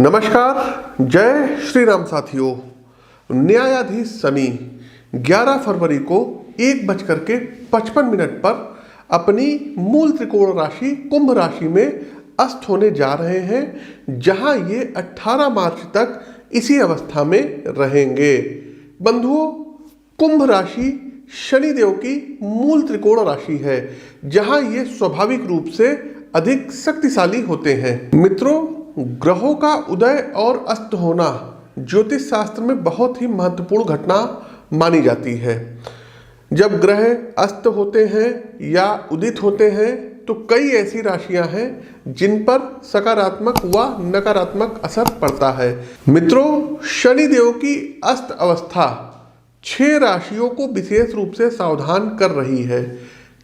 नमस्कार, जय श्री राम साथियों। न्यायाधीश शनि 11 फरवरी को 1:55 पर अपनी मूल त्रिकोण राशि कुंभ राशि में अस्त होने जा रहे हैं, जहां ये 18 मार्च तक इसी अवस्था में रहेंगे। बंधुओं, कुंभ राशि शनिदेव की मूल त्रिकोण राशि है, जहां ये स्वाभाविक रूप से अधिक शक्तिशाली होते हैं। मित्रों, ग्रहों का उदय और अस्त होना ज्योतिष शास्त्र में बहुत ही महत्वपूर्ण घटना मानी जाती है। जब ग्रह अस्त होते हैं या उदित होते हैं तो कई ऐसी राशियां हैं जिन पर सकारात्मक व नकारात्मक असर पड़ता है। मित्रों, शनिदेव की अस्त अवस्था 6 राशियों को विशेष रूप से सावधान कर रही है।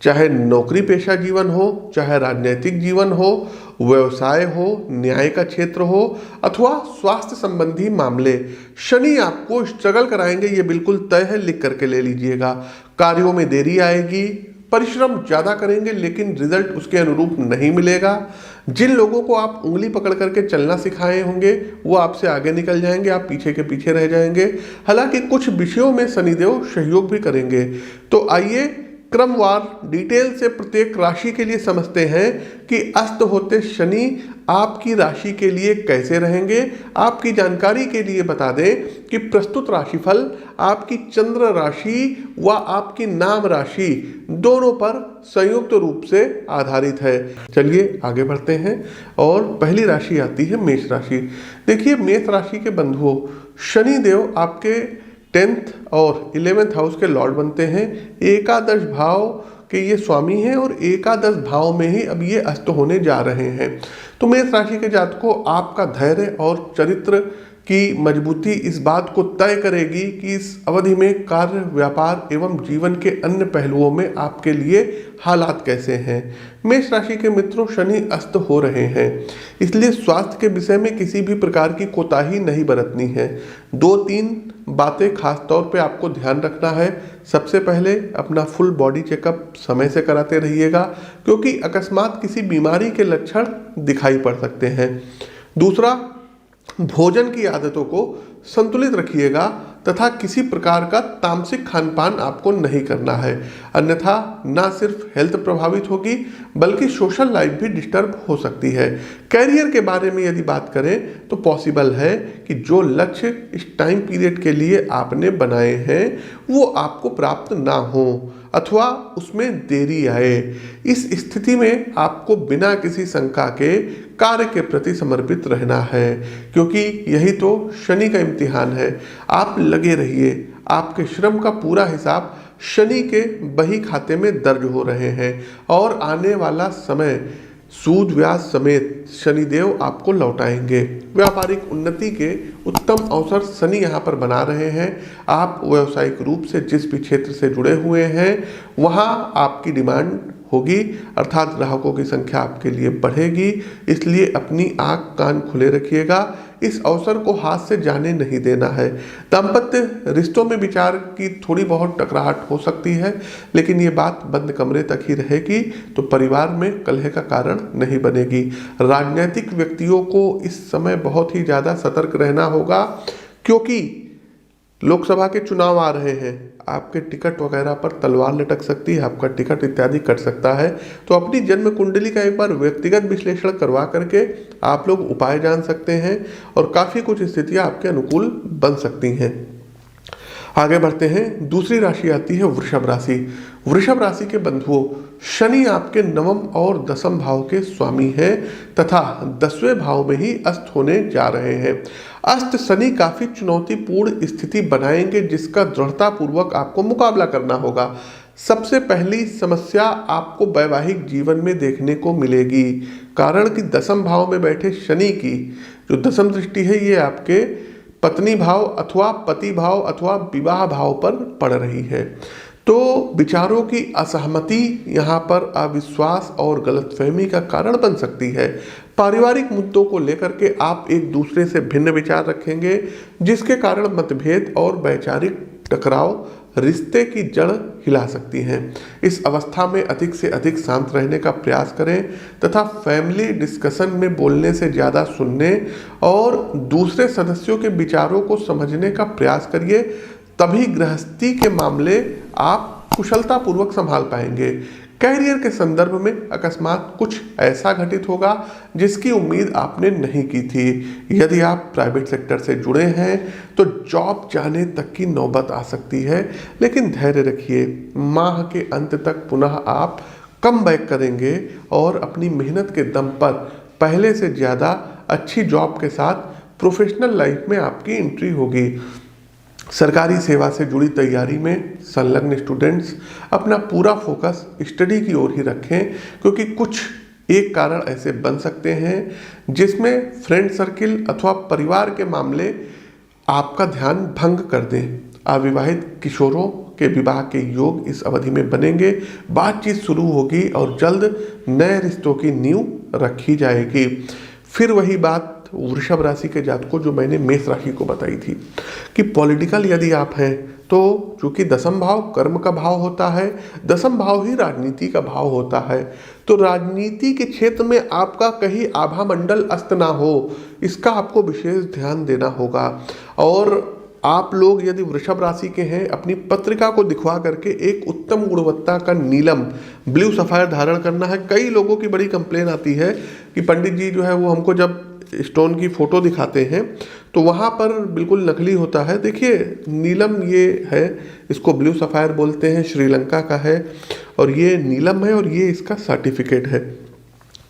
चाहे नौकरी पेशा जीवन हो, चाहे राजनीतिक जीवन हो, व्यवसाय हो, न्याय का क्षेत्र हो अथवा स्वास्थ्य संबंधी मामले, शनि आपको स्ट्रगल कराएंगे, ये बिल्कुल तय है। लिख करके ले लीजिएगा। कार्यों में देरी आएगी, परिश्रम ज्यादा करेंगे लेकिन रिजल्ट उसके अनुरूप नहीं मिलेगा। जिन लोगों को आप उंगली पकड़ करके चलना सिखाए होंगे वो आपसे आगे निकल जाएंगे, आप पीछे के पीछे रह जाएंगे। हालांकि कुछ विषयों में शनिदेव सहयोग भी करेंगे। तो आइए क्रमवार डिटेल से प्रत्येक राशि के लिए समझते हैं कि अस्त होते शनि आपकी राशि के लिए कैसे रहेंगे। आपकी जानकारी के लिए बता दें कि प्रस्तुत राशिफल आपकी चंद्र राशि व आपकी नाम राशि दोनों पर संयुक्त रूप से आधारित है। चलिए आगे बढ़ते हैं और पहली राशि आती है मेष राशि। देखिए, मेष राशि के बंधुओं, शनिदेव आपके 10th और 11th हाउस के लॉर्ड बनते हैं। एकादश भाव के ये स्वामी हैं और एकादश भाव में ही अब ये अस्त होने जा रहे हैं। तो मेष राशि के जातकों, आपका धैर्य और चरित्र की मजबूती इस बात को तय करेगी कि इस अवधि में कार्य, व्यापार एवं जीवन के अन्य पहलुओं में आपके लिए हालात कैसे हैं। मेष राशि के मित्रों, शनि अस्त हो रहे हैं, इसलिए स्वास्थ्य के विषय में किसी भी प्रकार की कोताही नहीं बरतनी है। 2-3 बातें खास तौर पे आपको ध्यान रखना है। सबसे पहले अपना फुल बॉडी चेकअप समय से कराते रहिएगा, क्योंकि अकस्मात किसी बीमारी के लक्षण दिखाई पड़ सकते हैं। दूसरा, भोजन की आदतों को संतुलित रखिएगा तथा किसी प्रकार का तामसिक खान पान आपको नहीं करना है, अन्यथा न सिर्फ हेल्थ प्रभावित होगी बल्कि सोशल लाइफ भी डिस्टर्ब हो सकती है। कैरियर के बारे में यदि बात करें तो पॉसिबल है कि जो लक्ष्य इस टाइम पीरियड के लिए आपने बनाए हैं वो आपको प्राप्त ना हो अथवा उसमें देरी आए। इस स्थिति में आपको बिना किसी शंका के कार्य के प्रति समर्पित रहना है, क्योंकि यही तो शनि का इम्तिहान है। आप लगे रहिए, आपके श्रम का पूरा हिसाब शनि के बही खाते में दर्ज हो रहे हैं और आने वाला समय सूद ब्याज समेत शनिदेव आपको लौटाएंगे। व्यापारिक उन्नति के उत्तम अवसर शनि यहाँ पर बना रहे हैं। आप व्यावसायिक रूप से जिस भी क्षेत्र से जुड़े हुए हैं वहाँ आपकी डिमांड होगी, अर्थात ग्राहकों की संख्या आपके लिए बढ़ेगी। इसलिए अपनी आँख कान खुले रखिएगा, इस अवसर को हाथ से जाने नहीं देना है। दाम्पत्य रिश्तों में विचार की थोड़ी बहुत टकराहट हो सकती है, लेकिन ये बात बंद कमरे तक ही रहेगी, तो परिवार में कलह का कारण नहीं बनेगी। राजनीतिक व्यक्तियों को इस समय बहुत ही ज़्यादा सतर्क रहना होगा, क्योंकि लोकसभा के चुनाव आ रहे हैं। आपके टिकट वगैरह पर तलवार लटक सकती है, आपका टिकट इत्यादि कट सकता है। तो अपनी जन्म कुंडली का एक बार व्यक्तिगत विश्लेषण करवा करके आप लोग उपाय जान सकते हैं और काफ़ी कुछ स्थितियां आपके अनुकूल बन सकती हैं। आगे बढ़ते हैं। दूसरी राशि आती है वृषभ राशि। वृषभ राशि के बंधुओं, शनि आपके 9वें और 10वें भाव के स्वामी हैं तथा 10वें भाव में ही अस्त होने जा रहे हैं। अस्त शनि काफी चुनौतीपूर्ण स्थिति बनाएंगे, जिसका दृढ़ता पूर्वक आपको मुकाबला करना होगा। सबसे पहली समस्या आपको वैवाहिक जीवन में देखने को मिलेगी, कारण कि 10वें भाव में बैठे शनि की जो 10वीं दृष्टि है ये आपके पत्नी भाव अथवा पति भाव अथवा विवाह भाव पर पड़ रही है। तो विचारों की असहमति यहाँ पर अविश्वास और गलतफहमी का कारण बन सकती है। पारिवारिक मुद्दों को लेकर के आप एक दूसरे से भिन्न विचार रखेंगे, जिसके कारण मतभेद और वैचारिक टकराव रिश्ते की जड़ हिला सकती हैं। इस अवस्था में अधिक से अधिक शांत रहने का प्रयास करें तथा फैमिली डिस्कशन में बोलने से ज़्यादा सुनने और दूसरे सदस्यों के विचारों को समझने का प्रयास करिए, तभी गृहस्थी के मामले आप कुशलतापूर्वक संभाल पाएंगे। कैरियर के संदर्भ में अकस्मात कुछ ऐसा घटित होगा जिसकी उम्मीद आपने नहीं की थी। यदि आप प्राइवेट सेक्टर से जुड़े हैं तो जॉब जाने तक की नौबत आ सकती है, लेकिन धैर्य रखिए। माह के अंत तक पुनः आप कम बैक करेंगे और अपनी मेहनत के दम पर पहले से ज़्यादा अच्छी जॉब के साथ प्रोफेशनल लाइफ में आपकी एंट्री होगी। सरकारी सेवा से जुड़ी तैयारी में संलग्न स्टूडेंट्स अपना पूरा फोकस स्टडी की ओर ही रखें, क्योंकि कुछ एक कारण ऐसे बन सकते हैं जिसमें फ्रेंड सर्किल अथवा परिवार के मामले आपका ध्यान भंग कर दें। अविवाहित किशोरों के विवाह के योग इस अवधि में बनेंगे, बातचीत शुरू होगी और जल्द नए रिश्तों की नींव रखी जाएगी। फिर वही बात वृषभ राशि के जातकों जो मैंने मेष राशि को बताई थी कि पॉलिटिकल यदि आप हैं तो चूंकि दसम भाव कर्म का भाव होता है, दसम भाव ही राजनीति का भाव होता है, तो राजनीति के क्षेत्र में आपका कहीं आभा मंडल अस्त ना हो, इसका आपको विशेष ध्यान देना होगा। और आप लोग यदि वृषभ राशि के हैं, अपनी पत्रिका को दिखवा करके एक उत्तम गुणवत्ता का नीलम ब्लू सफायर धारण करना है। कई लोगों की बड़ी कंप्लेन आती है कि पंडित जी जो है वो हमको जब स्टोन की फोटो दिखाते हैं तो वहाँ पर बिल्कुल नकली होता है। देखिए नीलम ये है, इसको ब्लू सफायर बोलते हैं, श्रीलंका का है और ये नीलम है और ये इसका सर्टिफिकेट है।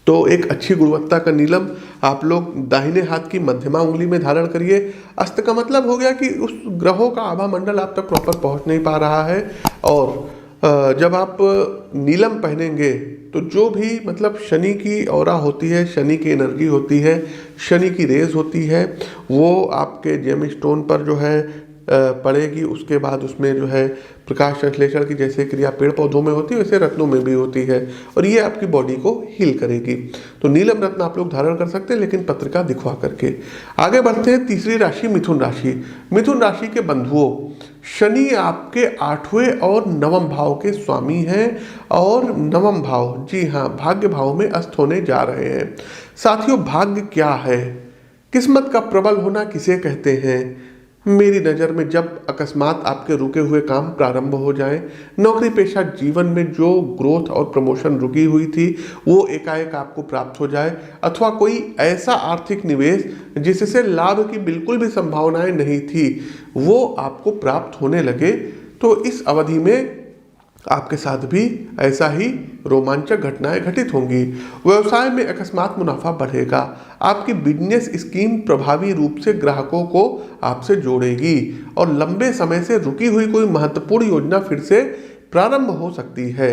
तो एक अच्छी गुणवत्ता का नीलम आप लोग दाहिने हाथ की मध्यमा उंगली में धारण करिए। अस्त का मतलब हो गया कि उस ग्रहों का आभा मंडल आप तक प्रॉपर पहुंच नहीं पा रहा है। और जब आप नीलम पहनेंगे तो जो भी मतलब शनि की ऑरा होती है, शनि की एनर्जी होती है, शनि की रेज होती है, वो आपके जेम स्टोन पर जो है पड़ेगी। उसके बाद उसमें जो है प्रकाश संश्लेषण की जैसे क्रिया पेड़ पौधों में होती है वैसे रत्नों में भी होती है और ये आपकी बॉडी को हील करेगी। तो नीलम रत्न आप लोग धारण कर सकते हैं, लेकिन पत्रिका दिखवा करके। आगे बढ़ते हैं, तीसरी राशि मिथुन राशि। मिथुन राशि के बंधुओं, शनि आपके 8वें और 9वें भाव के स्वामी हैं और 9वां भाव, जी हाँ, भाग्य भाव में अस्त होने जा रहे हैं। साथियों, भाग्य क्या है, किस्मत का प्रबल होना किसे कहते हैं? मेरी नज़र में जब अकस्मात आपके रुके हुए काम प्रारंभ हो जाएं, नौकरी पेशा जीवन में जो ग्रोथ और प्रमोशन रुकी हुई थी वो एकाएक आपको प्राप्त हो जाए, अथवा कोई ऐसा आर्थिक निवेश जिससे लाभ की बिल्कुल भी संभावनाएं नहीं थी वो आपको प्राप्त होने लगे, तो इस अवधि में आपके साथ भी ऐसा ही रोमांचक घटनाएं घटित होंगी। व्यवसाय में अकस्मात मुनाफा बढ़ेगा। आपकी बिजनेस स्कीम प्रभावी रूप से ग्राहकों को आपसे जोड़ेगी और लंबे समय से रुकी हुई कोई महत्वपूर्ण योजना फिर से प्रारंभ हो सकती है।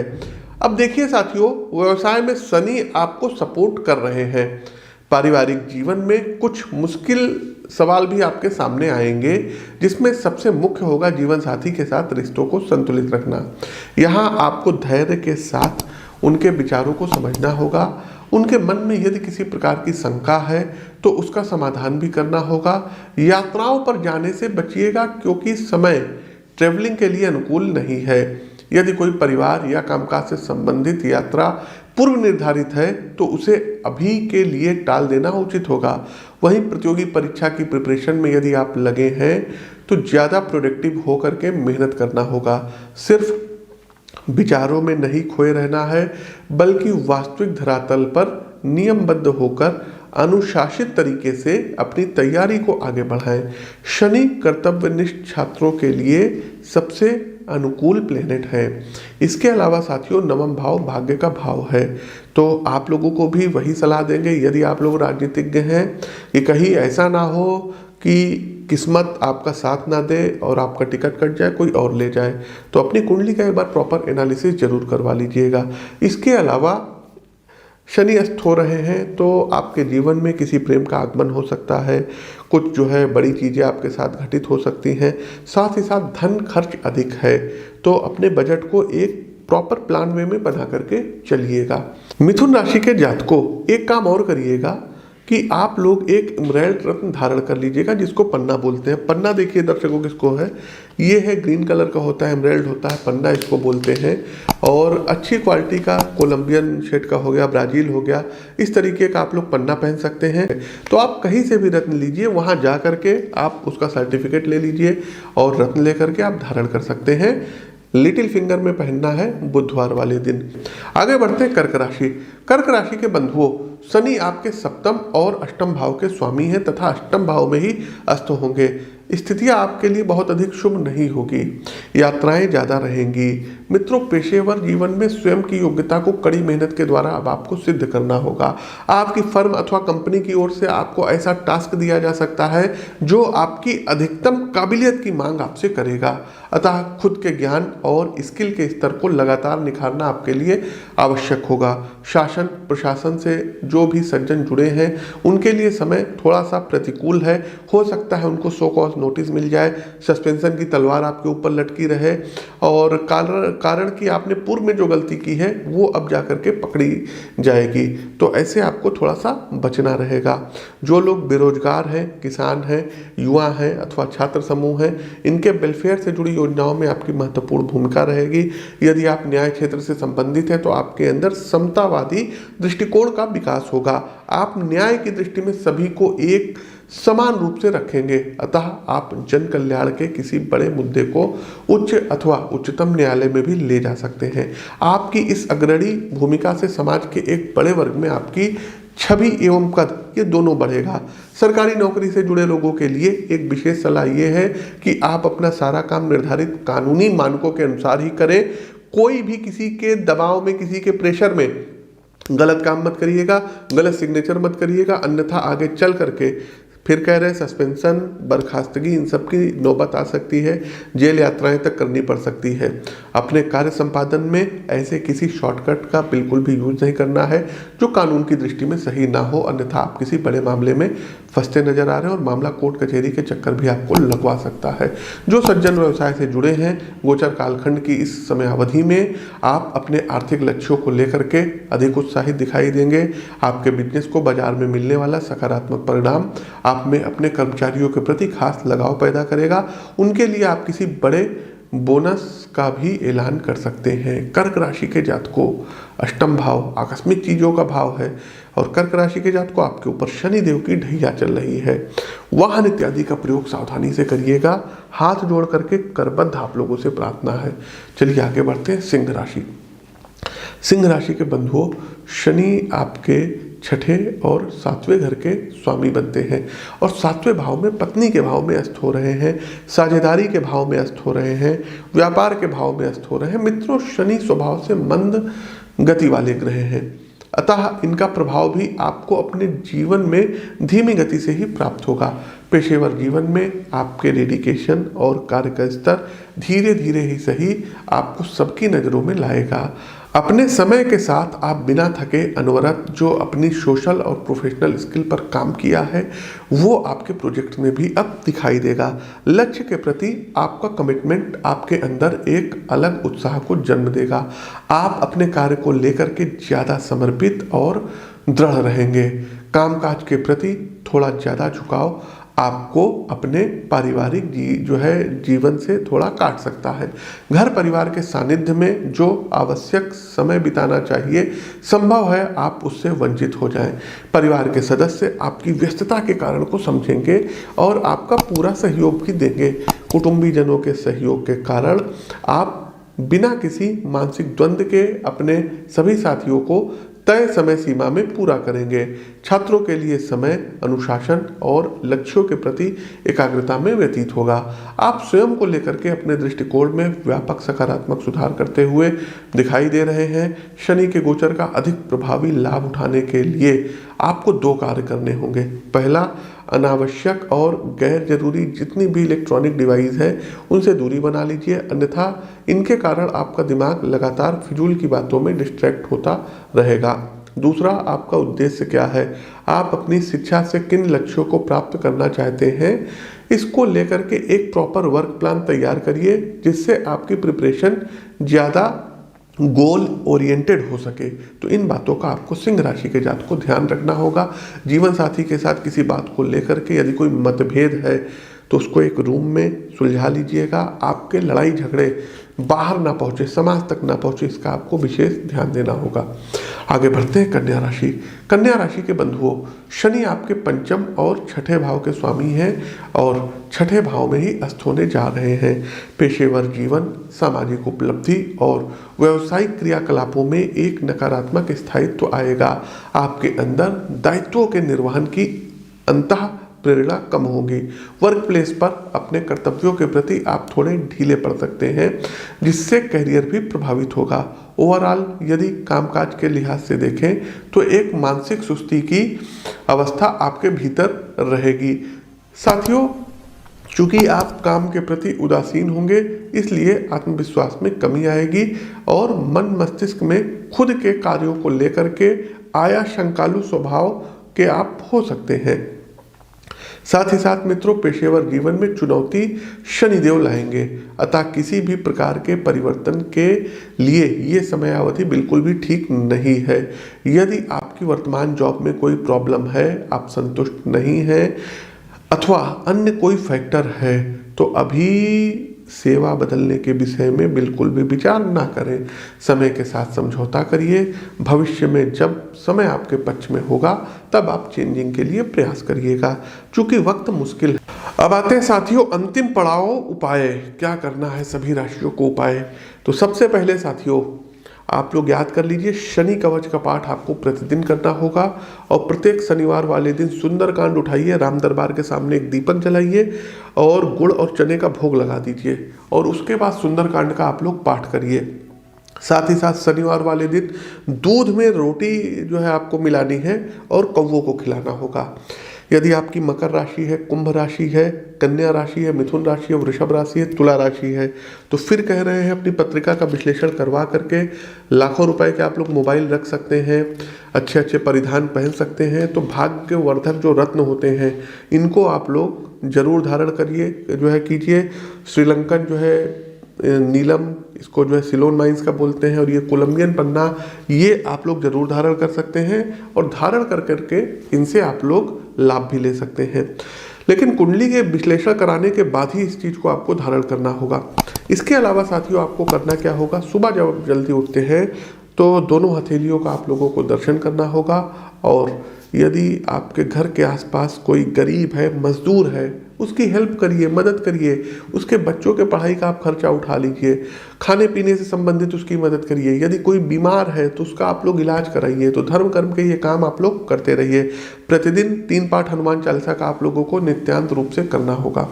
अब देखिए साथियों, व्यवसाय में शनि आपको सपोर्ट कर रहे हैं। पारिवारिक जीवन में कुछ मुश्किल सवाल भी आपके सामने आएंगे, जिसमें सबसे मुख्य होगा जीवन साथी के साथ रिश्तों को संतुलित रखना। यहाँ आपको धैर्य के साथ उनके विचारों को समझना होगा। उनके मन में यदि किसी प्रकार की शंका है तो उसका समाधान भी करना होगा। यात्राओं पर जाने से बचिएगा, क्योंकि समय ट्रेवलिंग के लिए अनुकूल नहीं है। यदि कोई परिवार या कामकाज से संबंधित यात्रा पूर्व निर्धारित है तो उसे अभी के लिए टाल देना उचित होगा। वहीं प्रतियोगी परीक्षा की प्रिपरेशन में यदि आप लगे हैं तो ज़्यादा प्रोडक्टिव होकर के मेहनत करना होगा। सिर्फ विचारों में नहीं खोए रहना है, बल्कि वास्तविक धरातल पर नियमबद्ध होकर अनुशासित तरीके से अपनी तैयारी को आगे बढ़ाएं। शनि कर्तव्यनिष्ठ छात्रों के लिए सबसे अनुकूल प्लेनेट है। इसके अलावा साथियों, 9वां भाव भाग्य का भाव है, तो आप लोगों को भी वही सलाह देंगे। यदि आप लोग राजनीतिज्ञ हैं, ये कहीं ऐसा ना हो कि किस्मत आपका साथ ना दे और आपका टिकट कट जाए, कोई और ले जाए, तो अपनी कुंडली का एक बार प्रॉपर एनालिसिस जरूर करवा लीजिएगा। इसके अलावा शनि अस्त हो रहे हैं तो आपके जीवन में किसी प्रेम का आगमन हो सकता है। कुछ जो है बड़ी चीज़ें आपके साथ घटित हो सकती हैं। साथ ही साथ धन खर्च अधिक है, तो अपने बजट को एक प्रॉपर प्लान वे में बना करके चलिएगा। मिथुन राशि के जातकों, एक काम और करिएगा कि कि आप लोग एक इमराल्ड रत्न धारण कर लीजिएगा, जिसको पन्ना बोलते हैं। पन्ना देखिए दर्शकों किसको है, ये है ग्रीन कलर का होता है, इमराल्ड होता है, पन्ना इसको बोलते हैं। और अच्छी क्वालिटी का कोलंबियन शेड का हो गया, ब्राजील हो गया, इस तरीके का आप लोग पन्ना पहन सकते हैं। तो आप कहीं से भी रत्न लीजिए, वहाँ जा करके आप उसका सर्टिफिकेट ले लीजिए और रत्न लेकर के आप धारण कर सकते हैं। लिटिल फिंगर में पहनना है बुधवार वाले दिन। आगे बढ़ते हैं कर्क राशि। कर्क राशि के बंधुओं, शनि आपके सप्तम और अष्टम भाव के स्वामी हैं तथा अष्टम भाव में ही अस्त होंगे। स्थितियां आपके लिए बहुत अधिक शुभ नहीं होगी, यात्राएं ज़्यादा रहेंगी। मित्रों, पेशेवर जीवन में स्वयं की योग्यता को कड़ी मेहनत के द्वारा अब आपको सिद्ध करना होगा। आपकी फर्म अथवा कंपनी की ओर से आपको ऐसा टास्क दिया जा सकता है जो आपकी अधिकतम काबिलियत की मांग आपसे करेगा। अतः खुद के ज्ञान और स्किल के स्तर को लगातार निखारना आपके लिए आवश्यक होगा। शासन प्रशासन से जो भी सज्जन जुड़े हैं उनके लिए समय थोड़ा सा प्रतिकूल है। हो सकता है उनको सो कॉज नोटिस मिल जाए, सस्पेंशन की तलवार आपके ऊपर लटकी रहे और कारण कि आपने पूर्व में जो गलती की है वो अब जाकर के पकड़ी जाएगी। तो ऐसे आपको थोड़ा सा बचना रहेगा। जो लोग बेरोजगार हैं, किसान हैं, युवा हैं अथवा छात्र समूह हैं, इनके वेलफेयर से जुड़ी योजनाओं में आपकी महत्वपूर्ण भूमिका रहेगी। यदि आप न्याय क्षेत्र से संबंधित हैं तो आपके अंदर समतावादी दृष्टिकोण का विकास होगा। आप न्याय की दृष्टि में सभी को एक समान रूप से रखेंगे। अतः आप जन कल्याण के किसी बड़े मुद्दे को उच्च अथवा उच्चतम न्यायालय में भी ले जा सकते हैं। आपकी इस अग्रणी भूमिका से समाज के एक बड़े वर्ग में आपकी छवि एवं कद ये दोनों बढ़ेगा। सरकारी नौकरी से जुड़े लोगों के लिए एक विशेष सलाह ये है कि आप अपना सारा काम निर्धारित कानूनी मानकों के अनुसार ही करें। कोई भी किसी के दबाव में, किसी के प्रेशर में गलत काम मत करिएगा, गलत सिग्नेचर मत करिएगा, अन्यथा आगे चल करके फिर कह रहे हैं सस्पेंशन, बर्खास्तगी, इन सब की नौबत आ सकती है, जेल यात्राएं तक करनी पड़ सकती है। अपने कार्य संपादन में ऐसे किसी शॉर्टकट का बिल्कुल भी यूज नहीं करना है जो कानून की दृष्टि में सही ना हो, अन्यथा आप किसी बड़े मामले में फंसते नजर आ रहे हैं और मामला कोर्ट कचहरी के चक्कर भी आपको लगवा सकता है। जो सज्जन व्यवसाय से जुड़े हैं, गोचर कालखंड की इस समय अवधि में आप अपने आर्थिक लक्ष्यों को लेकर के अधिक उत्साहित दिखाई देंगे। आपके बिजनेस को बाजार में मिलने वाला सकारात्मक परिणाम आप में अपने कर्मचारियों के प्रति खास लगाव पैदा करेगा। उनके लिए आप किसी बड़े बोनस का भी ऐलान कर सकते हैं। कर्क राशि के जातकों, अष्टम भाव आकस्मिक चीजों का भाव है और कर्क राशि के जातकों आपके ऊपर शनि देव की ढैया चल रही है। वाहन इत्यादि का प्रयोग सावधानी से करिएगा। हाथ जोड़ करके करबद्ध आप लोगों से प्रार्थना है। चलिए आगे बढ़ते हैं। सिंह राशि। सिंह राशि के बंधुओं, शनि आपके छठे और सातवें घर के स्वामी बनते हैं और सातवें भाव में पत्नी के भाव में अस्त हो रहे हैं, साझेदारी के भाव में अस्त हो रहे हैं, व्यापार के भाव में अस्त हो रहे हैं। मित्रों, शनि स्वभाव से मंद गति वाले ग्रह हैं, अतः इनका प्रभाव भी आपको अपने जीवन में धीमी गति से ही प्राप्त होगा। पेशेवर जीवन में आपके डेडिकेशन और कार्य का स्तर धीरे धीरे ही सही आपको सबकी नज़रों में लाएगा। अपने समय के साथ आप बिना थके अनवरत जो अपनी सोशल और प्रोफेशनल स्किल पर काम किया है वो आपके प्रोजेक्ट में भी अब दिखाई देगा। लक्ष्य के प्रति आपका कमिटमेंट आपके अंदर एक अलग उत्साह को जन्म देगा। आप अपने कार्य को लेकर के ज़्यादा समर्पित और दृढ़ रहेंगे। कामकाज के प्रति थोड़ा ज़्यादा झुकाव आपको अपने पारिवारिक जीवन से थोड़ा काट सकता है। घर परिवार के सानिध्य में जो आवश्यक समय बिताना चाहिए, संभव है आप उससे वंचित हो जाएं। परिवार के सदस्य आपकी व्यस्तता के कारण को समझेंगे और आपका पूरा सहयोग भी देंगे। कुटुंबीजनों के सहयोग के कारण आप बिना किसी मानसिक द्वंद्व के अपने सभी साथियों को तय समय सीमा में पूरा करेंगे। छात्रों के लिए समय अनुशासन और लक्ष्यों के प्रति एकाग्रता में व्यतीत होगा। आप स्वयं को लेकर के अपने दृष्टिकोण में व्यापक सकारात्मक सुधार करते हुए दिखाई दे रहे हैं। शनि के गोचर का अधिक प्रभावी लाभ उठाने के लिए आपको दो कार्य करने होंगे। पहला, अनावश्यक और गैर जरूरी जितनी भी इलेक्ट्रॉनिक डिवाइस है उनसे दूरी बना लीजिए, अन्यथा इनके कारण आपका दिमाग लगातार फिजूल की बातों में डिस्ट्रैक्ट होता रहेगा। दूसरा, आपका उद्देश्य क्या है, आप अपनी शिक्षा से किन लक्ष्यों को प्राप्त करना चाहते हैं, इसको लेकर के एक प्रॉपर वर्क प्लान तैयार करिए जिससे आपकी प्रिपरेशन ज़्यादा गोल ओरिएंटेड हो सके। तो इन बातों का आपको सिंह राशि के जातक को ध्यान रखना होगा। जीवन साथी के साथ किसी बात को लेकर के यदि कोई मतभेद है तो उसको एक रूम में सुलझा लीजिएगा। आपके लड़ाई झगड़े बाहर ना पहुंचे, समाज तक ना पहुंचे, इसका आपको विशेष ध्यान देना होगा। आगे बढ़ते हैं कन्या राशि। कन्या राशि के बंधुओं, शनि आपके पंचम और छठे भाव के स्वामी हैं और छठे भाव में ही अस्त होने जा रहे हैं। पेशेवर जीवन, सामाजिक उपलब्धि और व्यावसायिक क्रियाकलापों में एक नकारात्मक स्थायित्व आएगा। आपके अंदर दायित्वों के निर्वहन की अंतः प्रेरणा कम होगी। वर्क प्लेस पर अपने कर्तव्यों के प्रति आप थोड़े ढीले पड़ सकते हैं, जिससे करियर भी प्रभावित होगा। ओवरऑल यदि कामकाज के लिहाज से देखें तो एक मानसिक सुस्ती की अवस्था आपके भीतर रहेगी। साथियों, चूंकि आप काम के प्रति उदासीन होंगे, इसलिए आत्मविश्वास में कमी आएगी और मन मस्तिष्क में खुद के कार्यों को लेकर के आया शंकालु स्वभाव के आप हो सकते हैं। साथ ही साथ मित्रों, पेशेवर जीवन में चुनौती शनिदेव लाएंगे, अतः किसी भी प्रकार के परिवर्तन के लिए ये समयावधि बिल्कुल भी ठीक नहीं है। यदि आपकी वर्तमान जॉब में कोई प्रॉब्लम है, आप संतुष्ट नहीं हैं अथवा अन्य कोई फैक्टर है, तो अभी सेवा बदलने के विषय में बिल्कुल भी विचार ना करें। समय के साथ समझौता करिए। भविष्य में जब समय आपके पक्ष में होगा तब आप चेंजिंग के लिए प्रयास करिएगा, चूंकि वक्त मुश्किल है। अब आते हैं साथियों अंतिम पड़ाव, उपाय। क्या करना है सभी राशियों को उपाय? तो सबसे पहले साथियों, आप लोग याद कर लीजिए, शनि कवच का पाठ आपको प्रतिदिन करना होगा और प्रत्येक शनिवार वाले दिन सुंदरकांड उठाइए, राम दरबार के सामने एक दीपक जलाइए और गुड़ और चने का भोग लगा दीजिए और उसके बाद सुंदरकांड का आप लोग पाठ करिए। साथ ही साथ शनिवार वाले दिन दूध में रोटी जो है आपको मिलानी है और कौवों को खिलाना होगा। यदि आपकी मकर राशि है, कुंभ राशि है, कन्या राशि है, मिथुन राशि है, वृषभ राशि है, तुला राशि है, तो फिर कह रहे हैं अपनी पत्रिका का विश्लेषण करवा करके लाखों रुपए के आप लोग मोबाइल रख सकते हैं, अच्छे अच्छे परिधान पहन सकते हैं। तो भाग्यवर्धक जो रत्न होते हैं इनको आप लोग जरूर धारण करिए, जो है कीजिए। श्रीलंकन जो है नीलम, इसको जो है सिलोन माइंस का बोलते हैं, और ये कोलंबियन पन्ना, ये आप लोग जरूर धारण कर सकते हैं और धारण कर करके इनसे आप लोग लाभ भी ले सकते हैं। लेकिन कुंडली के विश्लेषण कराने के बाद ही इस चीज़ को आपको धारण करना होगा। इसके अलावा साथियों आपको करना क्या होगा, सुबह जब जल्दी उठते हैं तो दोनों हथेलियों का आप लोगों को दर्शन करना होगा और यदि आपके घर के आसपास कोई गरीब है, मजदूर है, उसकी हेल्प करिए, मदद करिए। उसके बच्चों के पढ़ाई का आप खर्चा उठा लीजिए, खाने पीने से संबंधित उसकी मदद करिए। यदि कोई बीमार है तो उसका आप लोग इलाज कराइए। तो धर्म कर्म के ये काम आप लोग करते रहिए। प्रतिदिन 3 पाठ हनुमान चालीसा का आप लोगों को नित्यांत रूप से करना होगा।